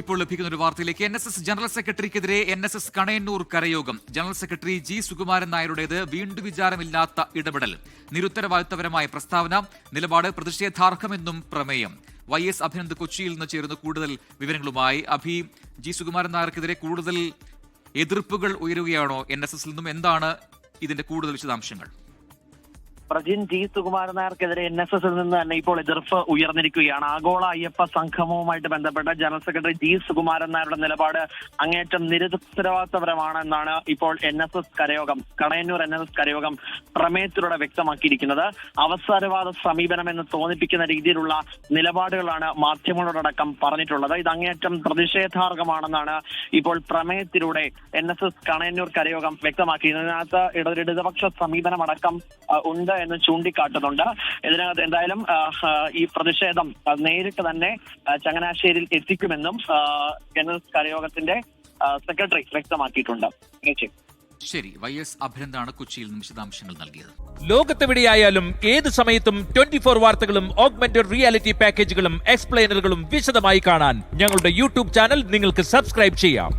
ഇപ്പോൾ ലഭിക്കുന്ന ഒരു വാർത്തയിലേക്ക് NSS ജനറൽ സെക്രട്ടറിക്കെതിരെ NSS Kanayannur Karayogam. General secretary G. Sukumaran നായരുടേത് വീണ്ടും വിചാരമില്ലാത്ത ഇടപെടൽ, നിരുത്തരവാദിത്തപരമായ പ്രസ്താവന, നിലപാട് പ്രതിഷേധാർഹമെന്നും പ്രമേയം. YS അഭിനന്ദ് കൊച്ചിയിൽ നിന്ന് ചേർന്ന് കൂടുതൽ വിവരങ്ങളുമായി. G. സുകുമാരൻ നായർക്കെതിരെ കൂടുതൽ എതിർപ്പുകൾ ഉയരുകയാണോ NSSൽ നിന്നും? എന്താണ് ഇതിന്റെ കൂടുതൽ വിശദാംശങ്ങൾ? പ്രജിൻ G. സുകുമാരൻ നായർക്കെതിരെ NSSൽ നിന്ന് തന്നെ ഇപ്പോൾ എതിർപ്പ് ഉയർന്നിരിക്കുകയാണ്. ആഗോള അയ്യപ്പ സംഗമവുമായിട്ട് ബന്ധപ്പെട്ട ജനറൽ സെക്രട്ടറി G. സുകുമാരൻ നായരുടെ നിലപാട് അങ്ങേയറ്റം നിരുത്തരവാദിത്തപരമാണെന്നാണ് ഇപ്പോൾ കണയന്നൂർ NSS കരയോഗം പ്രമേയത്തിലൂടെ വ്യക്തമാക്കിയിരിക്കുന്നത്. അവസരവാദ സമീപനം എന്ന് തോന്നിപ്പിക്കുന്ന രീതിയിലുള്ള നിലപാടുകളാണ് മാധ്യമങ്ങളോടക്കം പറഞ്ഞിട്ടുള്ളത്. ഇത് അങ്ങേയറ്റം പ്രതിഷേധാർഹമാണെന്നാണ് ഇപ്പോൾ പ്രമേയത്തിലൂടെ NSS കണയന്നൂർ കരയോഗം വ്യക്തമാക്കിയത്. ഇതിനകത്ത് ഇടതുപക്ഷ സമീപനമടക്കം ഉണ്ട് എന്ന് ചൂണ്ടിക്കാട്ടുന്നുണ്ട്. ഇതിനകത്ത് എന്തായാലും ഈ പ്രതിഷേധം നേരിട്ട് തന്നെ ചങ്ങനാശ്ശേരിയിൽ എത്തിക്കുമെന്നും NSS കരയോഗത്തിന്റെ സെക്രട്ടറി വ്യക്തമാക്കിയിട്ടുണ്ട്. ശരി, YS അഭിനന്ദാണ് കൊച്ചിയിൽ നിന്നും വിശദാംശങ്ങൾ നൽകിയത്. ലോകത്തെവിടെയായാലും ഏത് സമയത്തും 24 വാർത്തകളും ഓഗ്മെന്റഡ് റിയാലിറ്റി പാക്കേജുകളും എക്സ്പ്ലെയിനറുകളും വിശദമായി കാണാൻ ഞങ്ങളുടെ യൂട്യൂബ് ചാനൽ നിങ്ങൾക്ക് സബ്സ്ക്രൈബ് ചെയ്യാം.